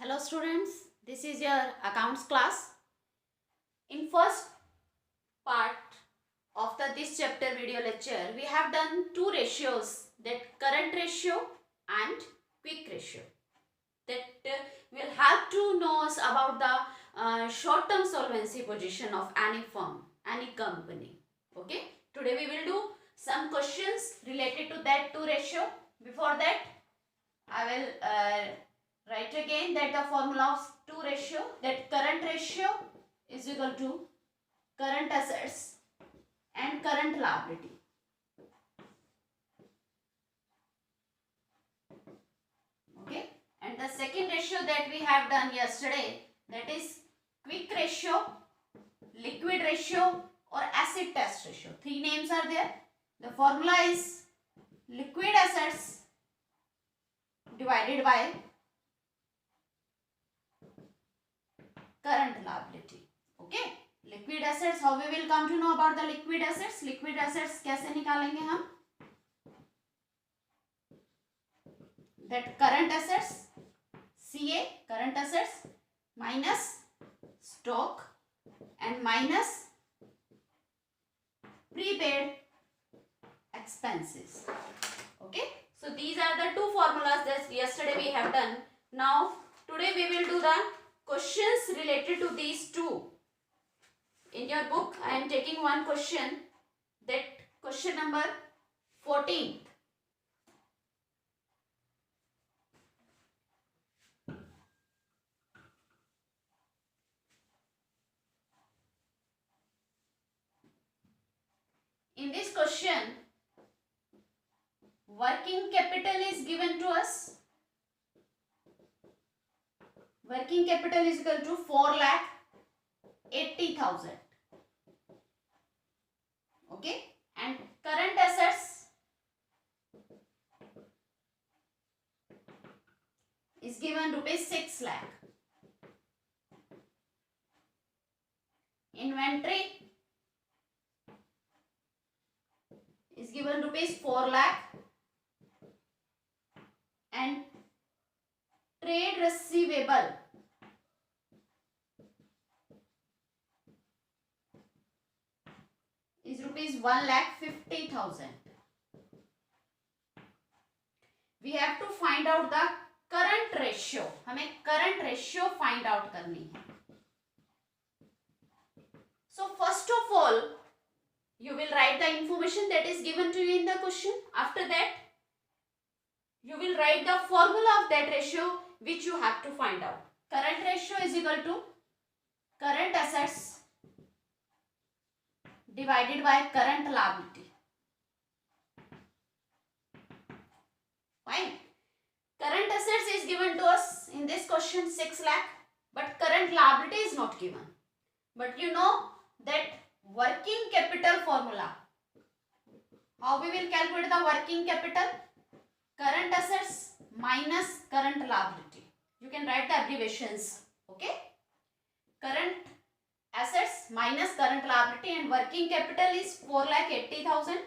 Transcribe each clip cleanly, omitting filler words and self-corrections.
Hello students, this is your accounts class. In first part of this chapter video lecture, we have done two ratios, that current ratio and quick ratio, that will help to know us about the short-term solvency position of any firm, any company. Okay, today we will do some questions related to that two ratio. Before that, I will write again that the formula of two ratio, that current ratio is equal to current assets and current liability. Okay, and the second ratio that we have done yesterday, that is quick ratio, liquid ratio or acid test ratio. Three names are there. The formula is liquid assets divided by current liability. Okay, liquid assets, how we will come to know about the liquid assets? Liquid assets कैसे निकालेंगे हम? That current assets, CA, current assets minus stock and minus prepaid expenses. Okay, so these are the two formulas that yesterday we have done. Now today we will do the questions related to these two. In your book I am taking one question, that question number 14. In this question, working capital is given to us. Working capital is equal to 4,80,000. Okay, and current assets is given rupees 6 lakh. Inventory is given rupees 4 lakh and trade receivable is rupees 1,50,000. We have to find out the current ratio. हमें current ratio find out करनी है. So first of all, you will write the information that is given to you in the question. After that, you will write the formula of that ratio which you have to find out. Current ratio is equal to current assets divided by current liability. Fine. Current assets is given to us in this question 6 lakh, but current liability is not given. But you know that working capital formula. How we will calculate the working capital? Current assets minus current liability. You can write the abbreviations. Okay. Current assets minus current liability, and working capital is 4,80,000.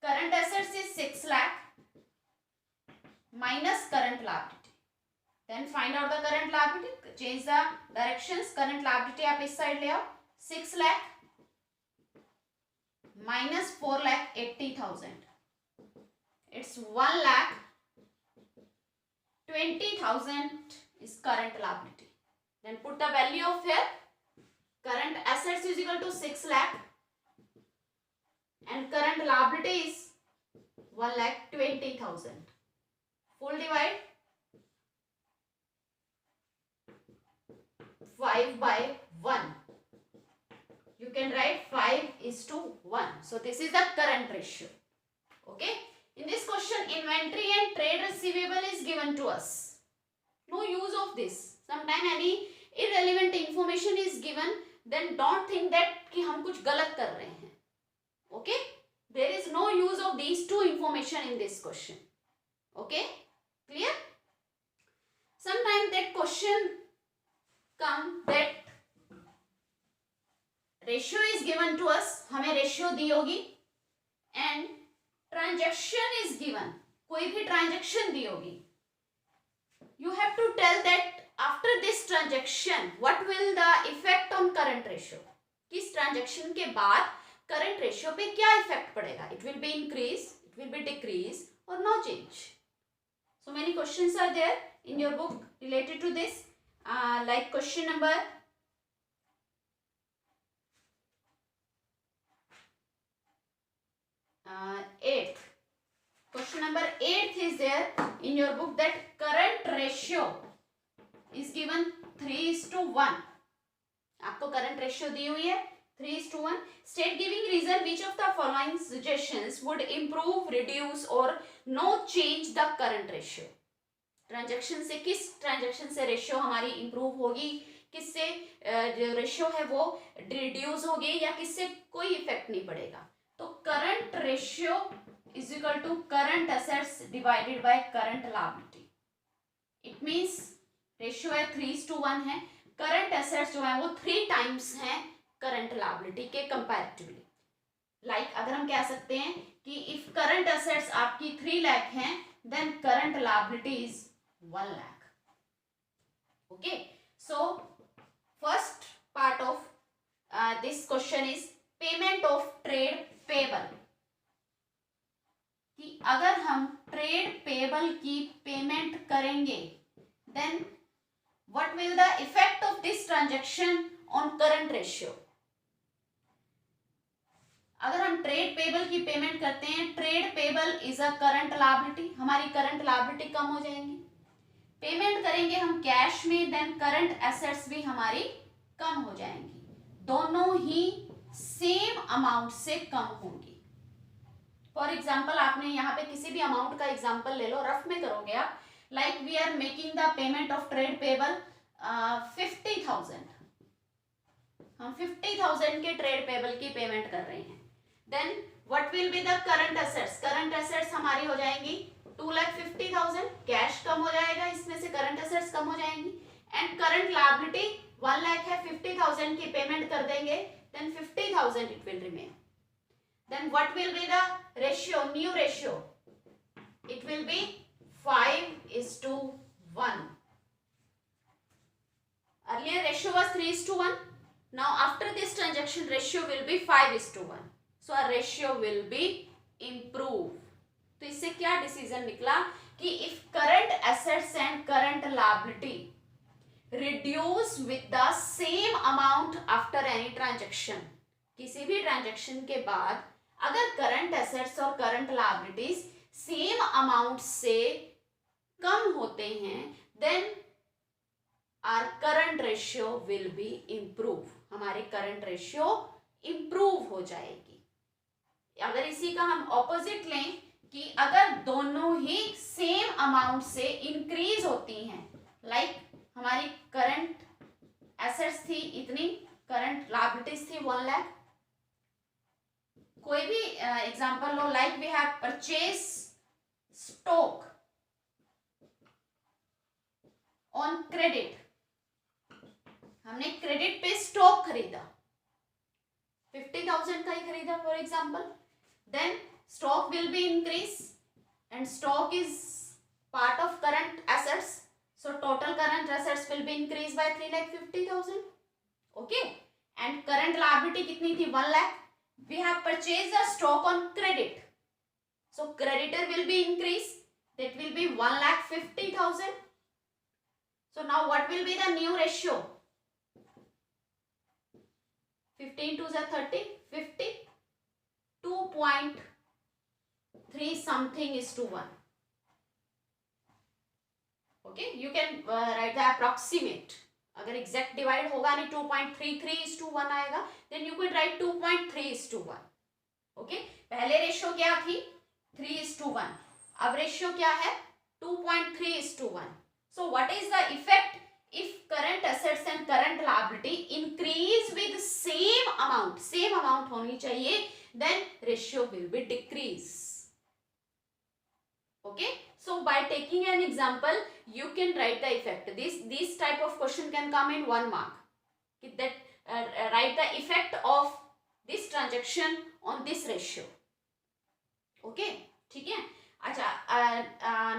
Current assets is 6 lakh minus current liability. Then find out the current liability. Change the directions. Current liability आप इस side ले आओ. 6 lakh minus 4,80,000. It's 1,20,000 is current liability. Then put the value of here. Current assets is equal to 6 lakh and current liability is 1,20,000. Full divide 5 by 1. You can write 5:1. So this is the current ratio. Okay. In this question, inventory and trade receivable is given to us. No use of this. Sometimes any irrelevant information is given, then don't think that कि हम कुछ गलत कर रहे हैं. Okay. There is no use of these two information in this question. Okay. Clear? Sometimes that question come that ratio is given to us, हमें ratio दी होगी, and transaction is given, कोई भी transaction दी होगी. You have to tell transaction, what will the effect on current ratio? किस transaction के बाद current ratio पे क्या इफेक्ट पड़ेगा? It will be increase, it will be decrease और no change. So many questions are there in your book related to this, like question number 8. Question number 8 is there in your book, that current ratio is given 3:1. आपको current ratio दी हुई है 3:1. State giving reason which of the following suggestions would improve, reduce or no change the current ratio. Transaction से, किस transaction से ratio हमारी improve होगी, किससे जो रेशियो है वो रिड्यूस होगी, या किससे कोई इफेक्ट नहीं पड़ेगा. तो current ratio is equal to current assets divided by current liability. It means ratio है 3:1 है, करंट एसेट्स जो है वो 3 टाइम्स हैं करंट लायबिलिटी के कंपैरेटिवली. लाइक अगर हम कह सकते हैं कि इफ करंट एसेट्स आपकी 3 लाख हैं, then current liability is 1 lakh. Okay, so first part of this question is payment of trade payable. कि अगर हम ट्रेड पेबल की पेमेंट करेंगे, then what will the effect of this transaction on current ratio? अगर हम trade payable की payment करते हैं, trade payable is a current liability, हमारी करंट लायबिलिटी कम हो जाएंगी. पेमेंट करेंगे हम कैश में, देन करंट एसेट्स भी हमारी कम हो जाएंगी. दोनों ही सेम अमाउंट से कम होंगी. फॉर एग्जाम्पल आपने यहाँ पे किसी भी अमाउंट का एग्जाम्पल ले लो, रफ में करोगे आप. Like we are making the payment of trade payable 50,000. हम 50,000 के ट्रेड पेबल की पेमेंट कर रहे हैं. Then what will be the current assets? Current assets हमारी हो जाएंगी 2,50,000. कैश कम हो जाएगा, इसमें से करंट एसेट्स कम हो जाएंगी. एंड करंट लायबिलिटी 1 लाख है, 50,000 की पेमेंट कर देंगे, then 50,000 it will remain. Then what will be the ratio, new ratio? It will be 5:1. Earlier ratio was 3:1. Now after this transaction ratio will be 5:1. So our ratio will be improved. तो इससे क्या decision निकला कि if current assets and current liability reduce with the same amount after any transaction, किसी भी transaction के बाद अगर करंट एसेट्स और करंट लायबिलिटीज सेम अमाउंट से कम होते हैं, then our current ratio will be improve. हमारी करंट रेशियो इम्प्रूव हो जाएगी. अगर इसी का हम ऑपोजिट लें कि अगर दोनों ही सेम अमाउंट से इंक्रीज होती हैं, लाइक हमारी करंट एसेट्स थी इतनी, करंट लायबिलिटीज थी 1 लाख. कोई भी एग्जांपल लो, like we have purchase stock on credit. हमने क्रेडिट पे स्टॉक खरीदा, 50,000 का ही खरीदा for example. Then stock will be increase and stock is part of current assets, so total current assets will be increased by 3,50,000. Okay, and current liability कितनी थी? 1 lakh. We have purchased the stock on credit, so creditor will be increased, that will be 1,50,000. So now what will be the new ratio? 15 to the 30, 50, 2.3 something is to 1. Okay, you can write the approximate. अगर exact divide होगा नहीं, 2.33 is to 1 आएगा, then you could write 2.3 is to 1. Okay, पहले ratio क्या थी? 3 is to 1. अब ratio क्या है? 2.3 is to 1. So what is the effect if current assets and current liability increase with same amount होनी चाहिए, then ratio will be decrease. Okay, so by taking an example you can write the effect. This type of question can come in 1 mark, that write the effect of this transaction on this ratio. Okay, ठीक है. अच्छा,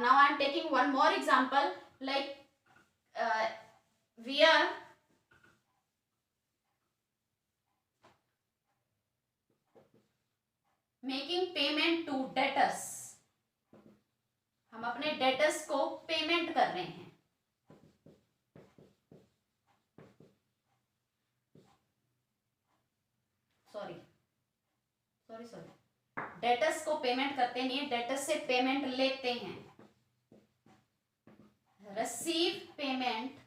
now I am taking one more example, like we are making payment to debtors, हम अपने debtors को payment कर रहे हैं। Sorry sorry sorry debtors को पेमेंट करते नहीं है, डेटर्स से पेमेंट लेते हैं। Receive payment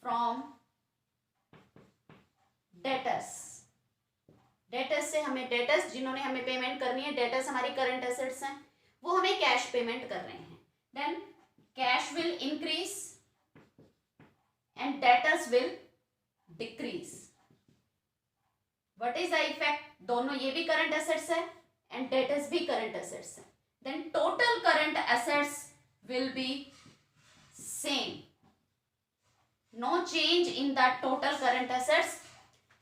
from debtors, debtors से हमें, डेटर्स जिन्होंने हमें पेमेंट करनी है, डेटर्स हमारी करंट एसेट्स हैं, वो हमें कैश पेमेंट कर रहे हैं। Then cash will increase and debtors will decrease. What is the effect? दोनों, ये भी करंट एसेट्स है एंड डेटर्स भी करंट एसेट्स है। Then total current assets will be same, no change in the total current assets.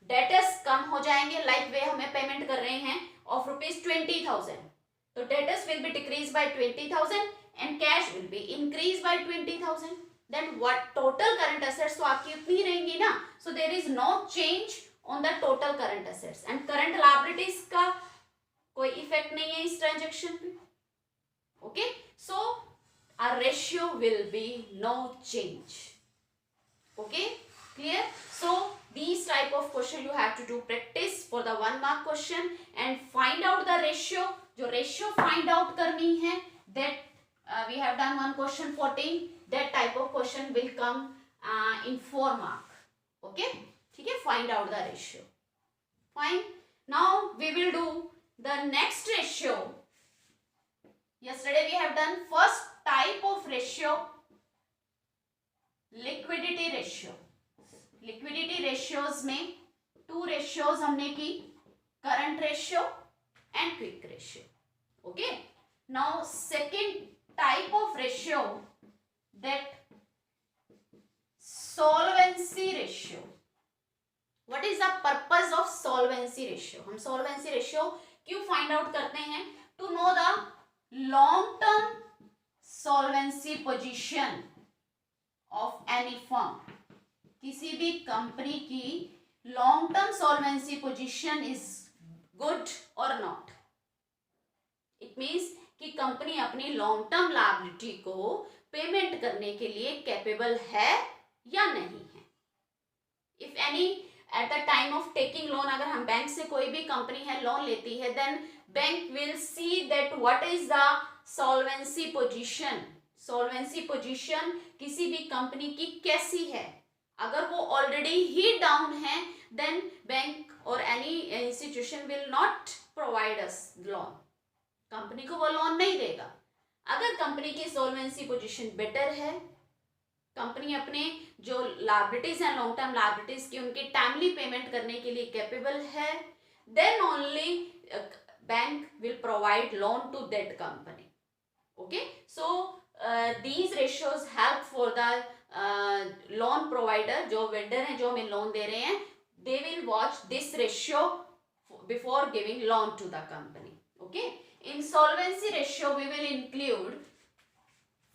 Debtors कम हो जाएंगे, like वे हमें पेमेंट कर रहे हैं ऑफ ₹20,000, तो debtors will be decrease by 20,000 and cash will be increase by 20,000। Then what, total current assets तो आपकी उतनी रहेंगी ना, so there is no change on the total current assets and current liabilities का कोई इफेक्ट नहीं है इस ट्रांजेक्शन पे। Okay, so our ratio will be no change. Okay, clear? So these type of question you have to do practice for the 1 mark question and find out the ratio. जो ratio find out करनी है, that we have done one question 14, that type of question will come in 4 mark. Okay, ठीक है, find out the ratio. Fine. Now we will do the next ratio. Yesterday we have done first type of ratio, liquidity ratio. Liquidity ratios में 2 ratios हमने की, current ratio and quick ratio. Okay, now second type of ratio, that solvency ratio. What is the purpose of solvency ratio? हम solvency ratio क्यों find out करते हैं? To know the long term solvency position of any firm. किसी भी company की long term solvency position is good और not. It means कि company अपनी लॉन्ग टर्म लायबिलिटी को पेमेंट करने के लिए कैपेबल है या नहीं है। If any at the time of taking loan, अगर हम बैंक से, कोई भी कंपनी है लोन लेती है, then bank will see that what is the solvency position. Solvency position किसी भी कंपनी की कैसी है। अगर वो ऑलरेडी ही डाउन है, देन बैंक और any institution will not provide us loan, company को वो लोन नहीं देगा। अगर कंपनी की सॉल्वेंसी पोजीशन बेटर है, कंपनी अपने जो लायबिलिटीज हैं, लॉन्ग टर्म लायबिलिटीज की, उनकी टाइमली पेमेंट करने के लिए कैपेबल है, then only bank will provide loan to that company. Okay, so these ratios help for the loan provider, जो वेंडर हैं जो हमें लोन दे रहे हैं, they will watch this ratio before giving loan to the company. Okay, in solvency ratio we will include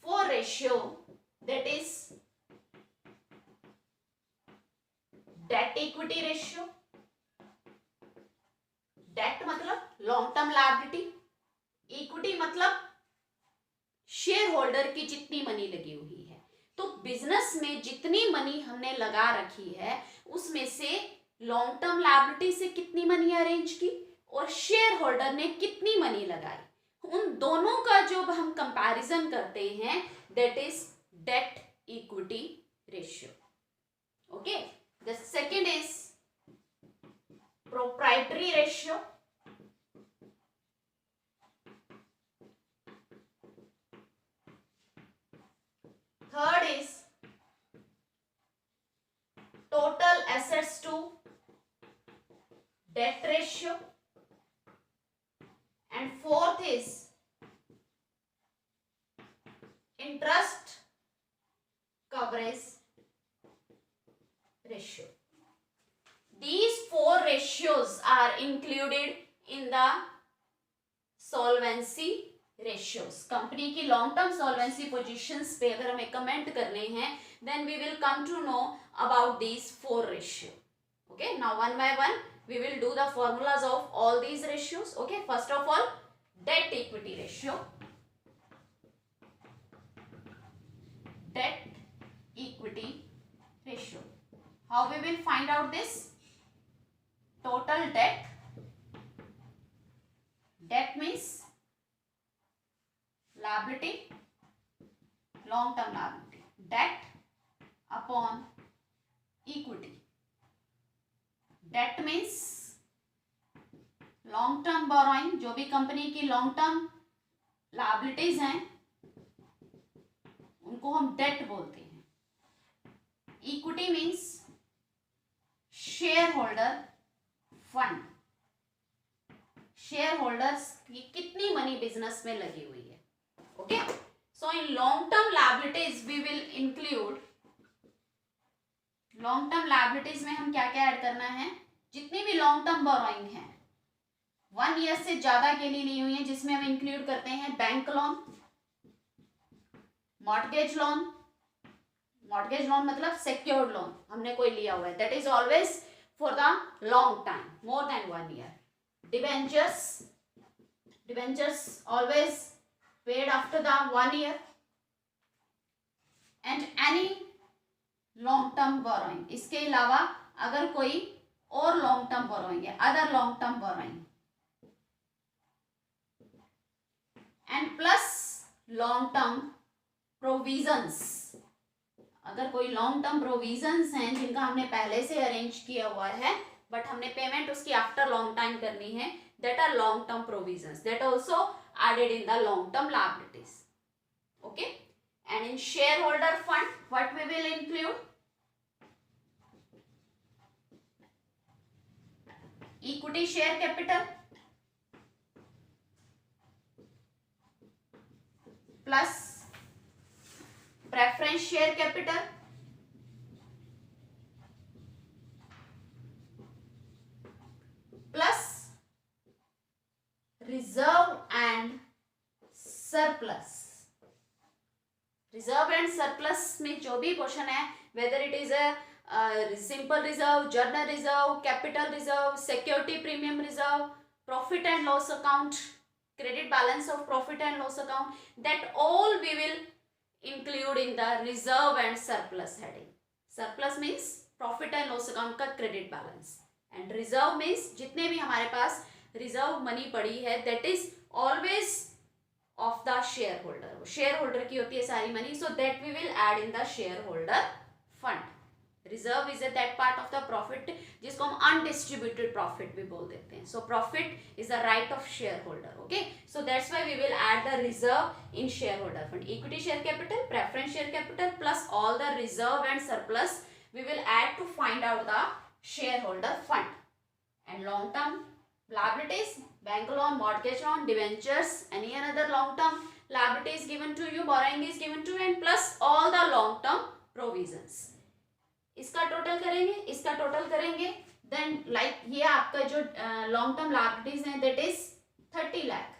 4 ratio, that is debt equity ratio. debt मतलब long term liability, equity मतलब share holder की जितनी money लगी हुई है। तो business में जितनी मनी हमने लगा रखी है, उसमें से लॉन्ग टर्म लायबिलिटी से कितनी मनी अरेंज की और शेयर होल्डर ने कितनी मनी लगाई, उन दोनों का जो हम कंपैरिजन करते हैं, that is debt equity ratio. Okay, the second is proprietary ratio. Third is total assets to debt ratio, and fourth is interest coverage ratio. These 4 ratios are included in the solvency ratios, company की long term solvency positions पे अगर हमें comment करने हैं, then we will come to know about these 4 ratio. Okay, now one by one we will do the formulas of all these ratios. Okay, first of all, debt equity ratio. Debt equity ratio. How we will find out this? Total debt. Debt means liability, long term liability. Debt upon equity. That means long term borrowing, जो भी company की long term liabilities हैं उनको हम debt बोलते हैं. Equity means share holder fund. Share holders की कितनी मनी बिजनेस में लगी हुई है. Okay, so in long term liabilities we will include, long term liabilities में हम क्या क्या ऐड करना है, जितनी भी लॉन्ग टर्म बोरोइंग है 1 ईयर से ज्यादा के लिए ली हुई है, जिसमें हम इंक्लूड करते हैं bank loan, mortgage loan. Mortgage loan मतलब सिक्योर्ड लोन हमने कोई लिया हुआ है, that is always for the long time, more than 1 year. Debentures, debentures always paid after the 1 year. And any long term borrowing. इसके अलावा अगर कोई और लॉन्ग टर्म बोरोइंग है, other long term borrowing, and plus long term provisions. अगर कोई long term provisions हैं जिनका हमने पहले से अरेंज किया हुआ है बट हमने पेमेंट उसकी आफ्टर लॉन्ग टाइम करनी है, that are long term provisions, that also added in the long term liabilities. Okay, and in share holder fund what we will include, equity share capital plus preference share capital plus reserve and surplus. Reserve and surplus में जो भी question है, whether it is a simple reserve, journal reserve, capital reserve, security premium reserve, profit and loss account, credit balance of profit and loss account, that all we will include in the reserve and surplus heading. Surplus means profit and loss account का credit balance, and reserve means जितने भी हमारे पास reserve money पड़ी है, that is always of the shareholder. shareholder की होती है सारी money, so that we will add in the shareholder fund. Reserve is that part of the profit जिसको हम अनडिस्ट्रीब्यूटेड प्रॉफिट भी बोल देते हैं. So profit is the right of share holder. Okay, so that's why we will add the reserve in share holder fund. Equity share capital, preference share capital plus all the reserve and surplus we will add to find out the share holder fund. And long term liabilities, bank loan, mortgage loan, debentures, any another long term liabilities given to you, borrowing is given to you, and plus all the long term provisions. इसका total करेंगे, इसका total करेंगे, then like ये आपका जो long term liabilities है that is 30 lakh.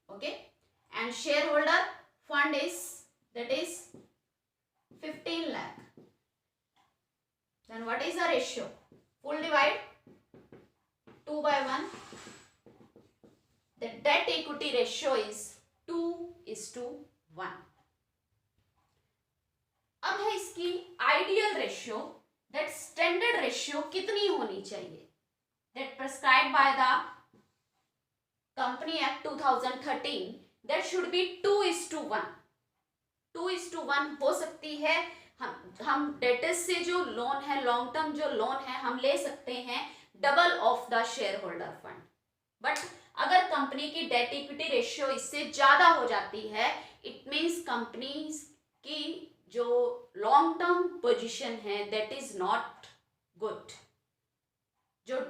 Okay, and share holder fund is that is 15 lakh. Then what is the ratio? Full divide 2/1. The debt equity ratio is 2:1. अब है इसकी ideal ratio, that standard ratio कितनी होनी चाहिए, that prescribed by the company act 2013, that should be 2:1. 2:1 हो सकती है. हम डेटर्स से जो लोन है, लॉन्ग टर्म जो लोन है, हम ले सकते हैं double of the share holder fund. But अगर कंपनी की डेट इक्विटी रेशियो इससे ज्यादा हो जाती है, इट मीन्स कंपनी की जो लॉन्ग टर्म पोजीशन है दैट इज नॉट गुड. जो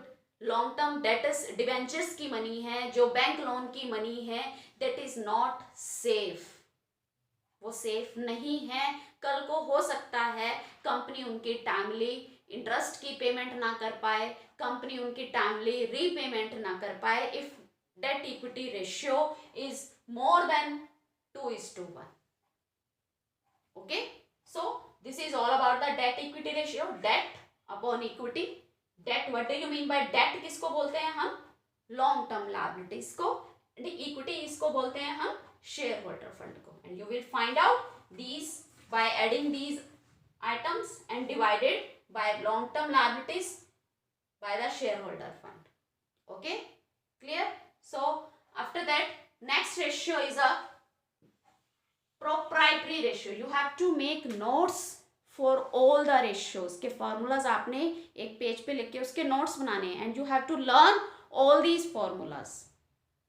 लॉन्ग टर्म डेटर्स डिबेंचर्स की मनी है, जो बैंक लोन की मनी है, दैट इज नॉट सेफ. वो सेफ नहीं है. कल को हो सकता है कंपनी उनकी टाइमली इंटरेस्ट की पेमेंट ना कर पाए, कंपनी उनकी टाइमली रीपेमेंट ना कर पाए. If debt equity ratio is more than 2:1. Okay, so this is all about the debt equity ratio. Debt upon equity. Debt, what do you mean by debt? किसको बोलते हैं हम? लॉन्ग टर्म लायबिलिटीज को. Equity इसको बोलते हैं हम share holder fund को. And you will find out these by adding these items and divided by long term liabilities by the shareholder fund. Okay, clear? So after that, next ratio is a proprietary ratio. You have to make notes for all the ratios के formulas आपने एक page पे लिख के उसके notes बनाने हैं. And you have to learn all these formulas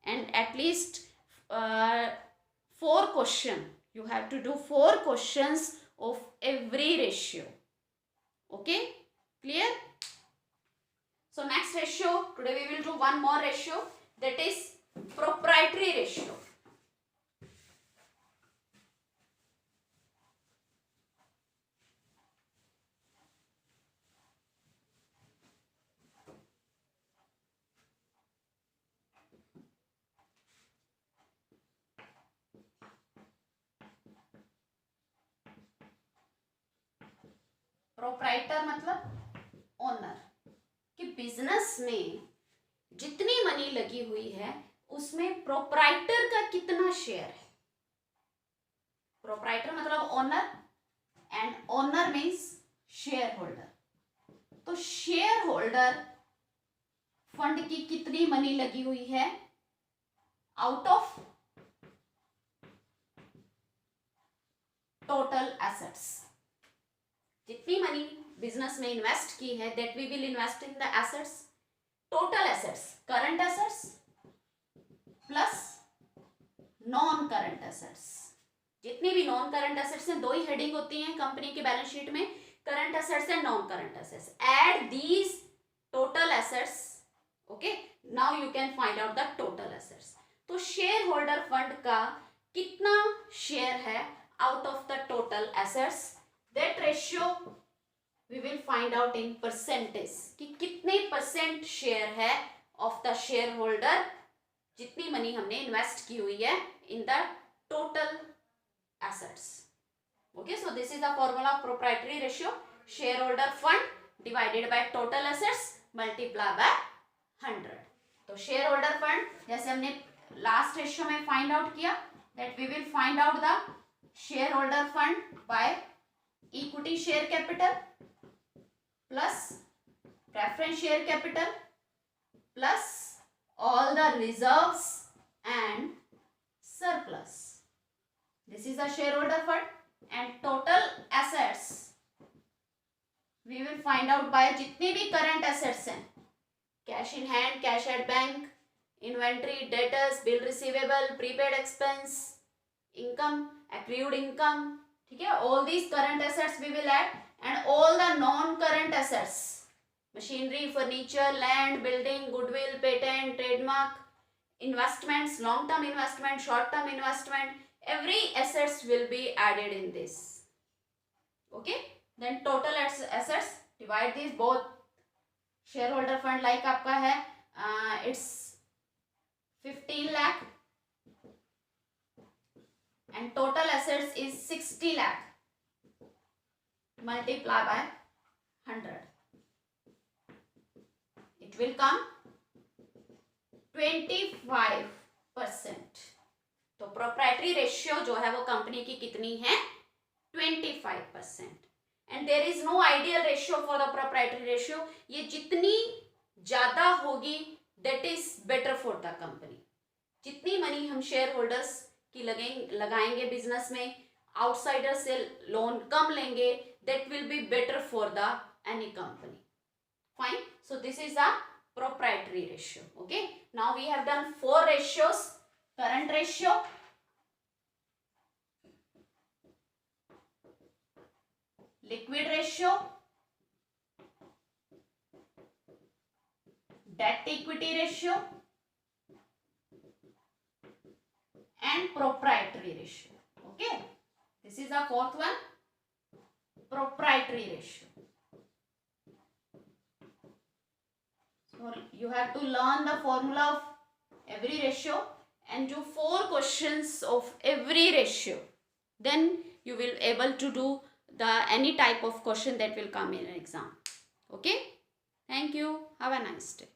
and at least 4 questions. You have to do 4 questions of every ratio. Okay, clear? So next ratio, today we will do one more ratio, that is proprietary ratio. Proprietor मतलब owner. कि business में जितनी money लगी हुई है उसमें proprietor का कितना शेयर है. प्रोप्राइटर मतलब owner and owner means share holder. तो शेयर होल्डर फंड की कितनी मनी लगी हुई है आउट ऑफ टोटल एसेट्स. जितनी मनी बिजनेस में इन्वेस्ट की है that we will invest in the assets. Total assets, current assets plus non current assets. जितनी भी नॉन करंट एसेट्स हैं, 2 ही हेडिंग होती हैं कंपनी के बैलेंस शीट में, current assets and non current assets. Add these total assets. Okay, now you can find out the total assets. तो share holder fund का कितना शेयर है out of the total assets. That ratio we will find out in percentage कि कितने percent share है of the share holder जितनी money हमने invest की हुई है in the total assets. Okay, so this is the formula of proprietary ratio. Share holder fund divided by total assets multiply by 100. तो share holder fund जैसे हमने last ratio में find out किया, that we will find out the share holder fund by equity share capital plus preference share capital plus all the reserves and surplus. This is the shareholder fund and total assets we will find out by जितने भी current assets हैं, cash in hand, cash at bank, inventory, debtors, bill receivable, prepaid expense, income, accrued income. ठीक है, all these current assets we will add and all the non current assets, machinery, furniture, land, building, goodwill, patent, trademark, investments, long term investment, short term investment, every assets will be added in this. Okay, then total assets, divide these both. shareholder fund like आपका है it's 15 lakh and total assets is 60 lakh. Multiply by 100. It will come 25%. तो proprietary ratio जो है वो company की कितनी है 25%. And there is no ideal ratio for the proprietary ratio. ये जितनी ज्यादा होगी that is better for the company. जितनी मनी हम शेयर होल्डर्स की लगाएंगे बिजनेस में, आउटसाइडर से लोन कम लेंगे, that will be better for the any company. Fine. So this is the proprietary ratio. Okay, now we have done 4 ratios. Current ratio, liquid ratio, debt equity ratio and proprietary ratio. Okay, this is the 4th one, proprietary ratio. So you have to learn the formula of every ratio and do 4 questions of every ratio. Then you will able to do the any type of question that will come in an exam. Okay. Thank you. Have a nice day.